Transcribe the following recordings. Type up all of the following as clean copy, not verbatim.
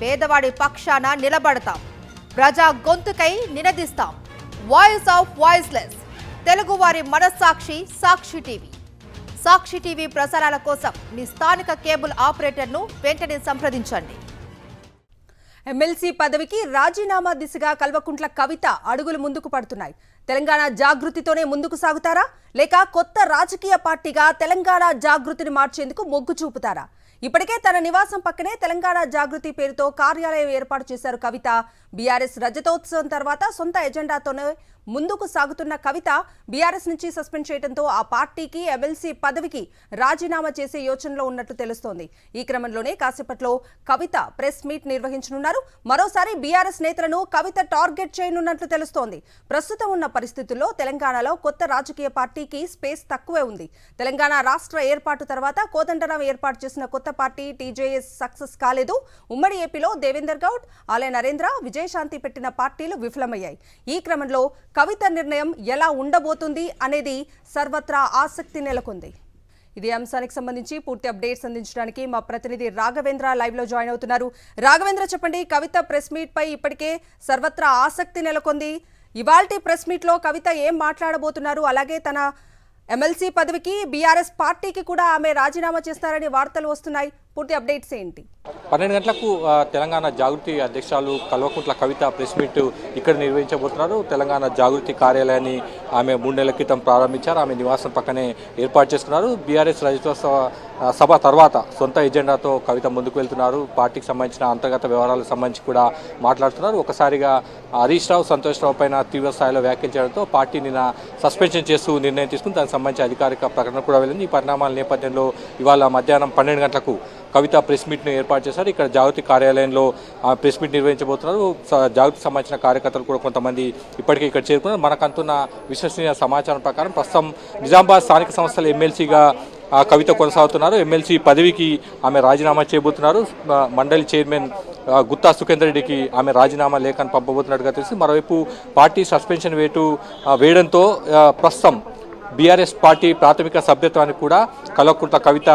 పేదవాడి పక్షాన నిలబడతాం, ప్రజా గొంతుకై నినదిస్తాం. వాయిస్ ఆఫ్ వాయిస్లెస్, తెలుగువారి మనస్సాక్షి సాక్షి టీవీ. సాక్షి టీవీ ప్రసారాల కోసం మీ స్థానిక కేబుల్ ఆపరేటర్ను వెంటనే సంప్రదించండి. ఎమ్మెల్సీ పదవికి రాజీనామా దిశగా కల్వకుంట్ల కవిత అడుగులు ముందుకు పడుతున్నాయి. తెలంగాణ జాగృతితోనే ముందుకు సాగుతారా, లేక కొత్త రాజకీయ పార్టీగా తెలంగాణ జాగృతిని మార్చేందుకు మొగ్గు చూపుతారా? ఇప్పటికే తన నివాసం పక్కనే తెలంగాణ జాగృతి పేరుతో కార్యాలయం ఏర్పాటు చేశారు కవిత. బీఆర్ఎస్ రజతోత్సవం తర్వాత సొంత ఎజెండాతోనే ముందుకు సాగుతున్న కవిత బీఆర్ఎస్ నుంచి సస్పెండ్ చేయడంతో ఆ పార్టీకి ఎమ్మెల్సీ పదవికి రాజీనామా చేసే యోచనలో ఉన్నట్లు తెలుస్తోంది. ఈ క్రమంలోనే కాసేపట్లో కవిత ప్రెస్ మీట్ నిర్వహించనున్నారు. మరోసారి బీఆర్ఎస్ నేతలను కవిత టార్గెట్ చేయనున్నట్లు తెలుస్తోంది. ప్రస్తుతం ఉన్న పరిస్థితుల్లో తెలంగాణలో కొత్త రాజకీయ పార్టీకి స్పేస్ తక్కువే ఉంది. తెలంగాణ రాష్ట్ర ఏర్పాటు తర్వాత కోదండరాం ఏర్పాటు చేసిన కొత్త పార్టీ టీజేఎస్ సక్సెస్ కాలేదు. ఉమ్మడి ఏపీలో దేవేందర్ గౌడ్, ఆలయ నరేంద్ర, విజయశాంతి పెట్టిన పార్టీలు విఫలమయ్యాయి. ఈ క్రమంలో కవిత నిర్ణయం ఎలా ఉండబోతుంది అనేది సర్వత్రా ఆసక్తి నెలకొంది. ఇదే అంశానికి సంబంధించి పూర్తి అప్డేట్స్ అందించడానికి మా ప్రతినిధి రాఘవేంద్ర లైవ్ లో జాయిన్ అవుతున్నారు. రాఘవేంద్ర, చెప్పండి, కవిత ప్రెస్ మీట్ పై ఇప్పటికే సర్వత్రా ఆసక్తి నెలకొంది. ఇవాల్టి ప్రెస్ మీట్ లో కవిత ఏం మాట్లాడబోతున్నారు? అలాగే తన ఎమ్మెల్సీ పదవికి బీఆర్ఎస్ పార్టీకి కూడా ఆమె రాజీనామా చేస్తారని వార్తలు వస్తున్నాయి. పూర్తి అప్డేట్స్ ఏంటి? 12 గంటలకు తెలంగాణ జాగృతి అధ్యక్షురాలు కల్వకుంట్ల కవిత ప్రెస్ మీట్ ఇక్కడ నిర్వహించబోతున్నారు. తెలంగాణ జాగృతి కార్యాలయాన్ని ఆమె 3 నెలల క్రితం ప్రారంభించారు. ఆమె నివాసం పక్కనే ఏర్పాటు చేసుకున్నారు. బీఆర్ఎస్ రజతోత్సవ సభ తర్వాత సొంత ఎజెండాతో కవిత ముందుకు వెళ్తున్నారు. పార్టీకి సంబంధించిన అంతర్గత వ్యవహారాలకు సంబంధించి కూడా మాట్లాడుతున్నారు. ఒకసారిగా హరీష్ రావు, సంతోష్ రావు పైన తీవ్ర స్థాయిలో వ్యాఖ్యలు చేయడంతో పార్టీ నిన్న సస్పెన్షన్ చేస్తూ నిర్ణయం తీసుకుని దానికి సంబంధించి అధికారిక ప్రకటన కూడా వెళ్ళింది. ఈ పరిణామాల నేపథ్యంలో ఇవాళ మధ్యాహ్నం 12 గంటలకు కవిత ప్రెస్ మీట్ను ఏర్పాటు చేశారు. ఇక్కడ జాగృతి కార్యాలయంలో ప్రెస్ మీట్ నిర్వహించబోతున్నారు. జాగృతికి సంబంధించిన కార్యకర్తలు కూడా కొంతమంది ఇప్పటికే ఇక్కడ చేరుకున్నారు. మనకంటున్న విశ్వసనీయ సమాచారం ప్రకారం ప్రస్తుతం నిజామాబాద్ స్థానిక సంస్థల ఎమ్మెల్సీగా కవిత కొనసాగుతున్నారు. ఎమ్మెల్సీ పదవికి ఆమె రాజీనామా చేయబోతున్నారు. మండలి చైర్మన్ గుత్తా సుఖేందర్ రెడ్డికి ఆమె రాజీనామా లేఖను పంపబోతున్నట్టుగా తెలిసి, మరోవైపు పార్టీ సస్పెన్షన్ వేయడంతో ప్రస్తుతం బీఆర్ఎస్ పార్టీ ప్రాథమిక సభ్యత్వానికి కూడా కల్వకుంట్ల కవిత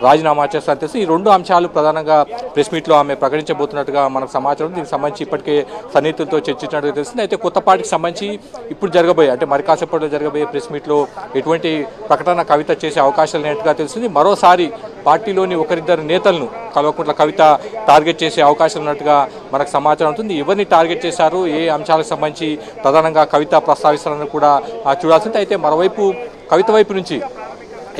రాజీనామా చేస్తారని తెలిసి ఈ 2 అంశాలు ప్రధానంగా ప్రెస్ మీట్లో ఆమె ప్రకటించబోతున్నట్టుగా మనకు సమాచారం. దీనికి సంబంధించి ఇప్పటికే సన్నిహితులతో చర్చించినట్టుగా తెలిసింది. అయితే కొత్త పార్టీకి సంబంధించి ఇప్పుడు జరగబోయే, అంటే మరి కాసేపట్లో జరగబోయే ప్రెస్ మీట్లో ఎటువంటి ప్రకటన కవిత చేసే అవకాశాలు లేనట్టుగా తెలిసింది. మరోసారి పార్టీలోని ఒకరిద్దరు నేతలను కల్వకుంట్ల కవిత టార్గెట్ చేసే అవకాశం ఉన్నట్టుగా మనకు సమాచారం ఉంటుంది. ఎవరిని టార్గెట్ చేశారు, ఏ అంశాలకు సంబంధించి ప్రధానంగా కవిత ప్రస్తావిస్తారని కూడా చూడాల్సింది. అయితే మరోవైపు కవిత వైపు నుంచి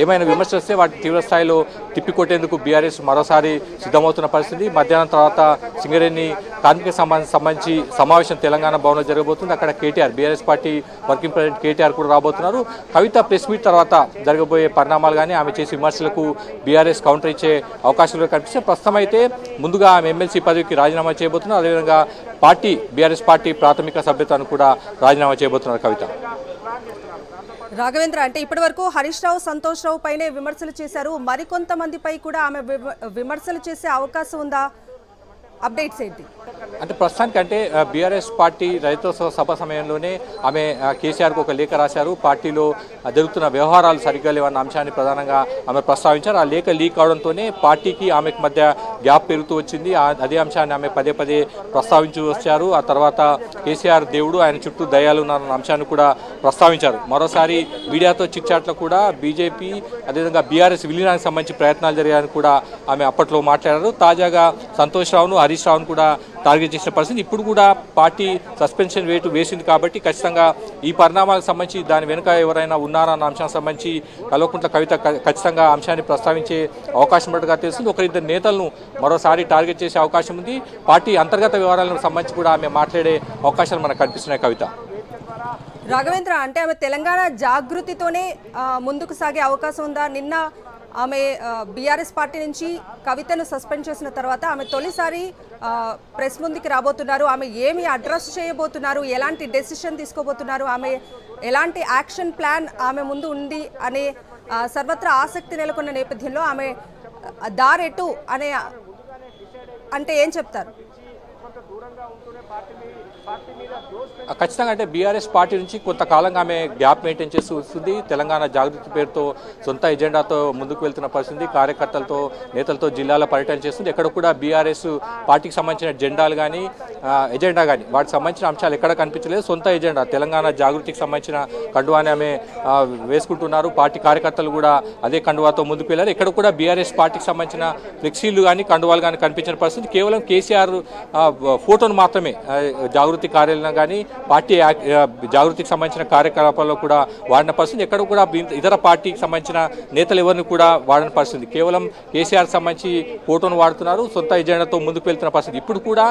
ఏమైనా విమర్శలు వస్తే వాటిని తీవ్ర స్థాయిలో తిప్పికొట్టేందుకు బీఆర్ఎస్ మరోసారి సిద్ధమవుతున్న పరిస్థితి. మధ్యాహ్నం తర్వాత సింగరేణి కార్మిక సంబంధించి సమావేశం తెలంగాణ భవన్లో జరగబోతుంది. అక్కడ KTR, BRS party working president KTR కూడా రాబోతున్నారు. కవిత ప్రెస్ మీట్ తర్వాత జరగబోయే పరిణామాలు కానీ ఆమె చేసే విమర్శలకు బీఆర్ఎస్ కౌంటర్ ఇచ్చే అవకాశాలు కనిపిస్తే, ప్రస్తుతం అయితే ముందుగా ఆమె ఎమ్మెల్సీ పదవికి రాజీనామా చేయబోతున్నారు. అదేవిధంగా బీఆర్ఎస్ పార్టీ ప్రాథమిక సభ్యత్వాన్ని కూడా రాజీనామా చేయబోతున్నారు కవిత. రాఘవేంద్ర, అంటే ఇప్పటి వరకు హరీష్ రావు, సంతోష్ రావు పైనే విమర్శలు చేశారు. మరికొంతమందిపై కూడా ఆమె విమర్శలు చేసే అవకాశం ఉందా? అప్డేట్స్ ఏంటి? అంటే ప్రస్తుతానికి అంటే బీఆర్ఎస్ పార్టీ రజతోత్సవ సభ సమయంలోనే ఆమె కేసీఆర్కు ఒక లేఖ రాశారు. పార్టీలో జరుగుతున్న వ్యవహారాలు సరిగ్గా లేవన్న అంశాన్ని ప్రధానంగా ఆమె ప్రస్తావించారు. ఆ లేఖ లీక్ అవడంతోనే పార్టీకి ఆమెకు మధ్య గ్యాప్ పెరుగుతూ వచ్చింది. అదే అంశాన్ని ఆమె పదే పదే ప్రస్తావించి వచ్చారు. ఆ తర్వాత కేసీఆర్ దేవుడు, ఆయన చుట్టూ దయ్యాలు ఉన్నారన్న అంశాన్ని కూడా ప్రస్తావించారు. మరోసారి మీడియాతో చిట్చాట్లో కూడా బీజేపీ అదేవిధంగా బీఆర్ఎస్ విలీనానికి సంబంధించి ప్రయత్నాలు జరిగాయని కూడా ఆమె అప్పట్లో మాట్లాడారు. తాజాగా సంతోష్ రావును, హరీష్ రావును కూడా టార్గెట్ చేసిన పరిస్థితి. ఇప్పుడు కూడా పార్టీ సస్పెన్షన్ వేసింది కాబట్టి ఖచ్చితంగా ఈ పరిణామాలకు సంబంధించి దాని వెనుక ఎవరైనా ఉన్నారన్న అంశానికి సంబంధించి కల్వకుంట్ల కవిత ఖచ్చితంగా అంశాన్ని ప్రస్తావించే అవకాశం ఉన్నట్టుగా తెలుస్తుంది. ఒకరిద్దరు నేతలను మరోసారి టార్గెట్ చేసే అవకాశం ఉంది. పార్టీ అంతర్గత వ్యవహారాలకు సంబంధించి కూడా ఆమె మాట్లాడే అవకాశాలు మనకు కనిపిస్తున్నాయి. కవిత, రాఘవేంద్ర, అంటే ఆమె తెలంగాణ జాగృతితోనే ముందుకు సాగే అవకాశం ఉందా? నిన్న ఆమె బీఆర్ఎస్ పార్టీ నుంచి కవితను సస్పెండ్ చేసిన తర్వాత ఆమె తొలిసారి ప్రెస్ ముందుకి రాబోతున్నారు. ఆమె ఏమి అడ్రస్ చేయబోతున్నారు, ఎలాంటి డెసిషన్ తీసుకోబోతున్నారు, ఆమె ఎలాంటి యాక్షన్ ప్లాన్ ఆమె ముందు ఉంది అనే సర్వత్రా ఆసక్తి నెలకొన్న నేపథ్యంలో ఆమె దారెటు అంటే ఏం చెప్తారు? ఖచ్చితంగా అంటే బీఆర్ఎస్ పార్టీ నుంచి కొంతకాలంగా ఆమె గ్యాప్ మెయింటైన్ చేస్తూ వస్తుంది. తెలంగాణ జాగృతి పేరుతో సొంత ఎజెండాతో ముందుకు వెళ్తున్న పరిస్థితి, కార్యకర్తలతో నేతలతో జిల్లాల పర్యటన చేస్తుంది. ఎక్కడ కూడా బీఆర్ఎస్ పార్టీకి సంబంధించిన జెండాలు కానీ ఎజెండా కానీ వాటికి సంబంధించిన అంశాలు ఎక్కడ కనిపించలేదు. సొంత ఎజెండా తెలంగాణ జాగృతికి సంబంధించిన కండువాని ఆమె వేసుకుంటున్నారు. పార్టీ కార్యకర్తలు కూడా అదే కండువాతో ముందుకు వెళ్ళారు. ఎక్కడ కూడా బీఆర్ఎస్ పార్టీకి సంబంధించిన ఫ్లెక్సీలు కానీ కండువాలు కానీ కనిపించిన పరిస్థితి. కేవలం కేసీఆర్ ఫోటోను మాత్రమే జాగృతి కార్యాలయం కానీ పార్టీ జాగృతికి సంబంధించిన కార్యకలాపాల్లో కూడా వాడిన పరిస్థితి. ఎక్కడ కూడా ఇతర పార్టీకి సంబంధించిన నేతలు ఎవరిని కూడా వాడిన పరిస్థితి. కేవలం కేసీఆర్ సంబంధించి ఫోటోను వాడుతున్నారు. సొంత ఎజెండాతో ముందుకు వెళ్తున్న పరిస్థితి. ఇప్పుడు కూడా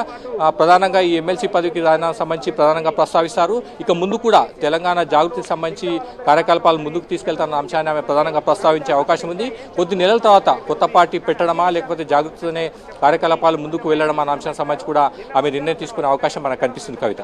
ప్రధానంగా ఈ ఎమ్మెల్సీ పదవికి సంబంధించి ప్రధానంగా ప్రస్తావిస్తారు. ఇక ముందు కూడా తెలంగాణ జాగృతికి సంబంధించి కార్యకలాపాలు ముందుకు తీసుకెళ్తున్న అంశాన్ని ఆమె ప్రధానంగా ప్రస్తావించే అవకాశం ఉంది. కొద్ది నెలల తర్వాత కొత్త పార్టీ పెట్టడమా లేకపోతే జాగృతితోనే కార్యకలాపాలు ముందుకు వెళ్ళడం అన్న అంశానికి సంబంధించి కూడా ఆమె నిర్ణయం తీసుకునే అవకాశం మనకు కనిపిస్తుంది. కవిత.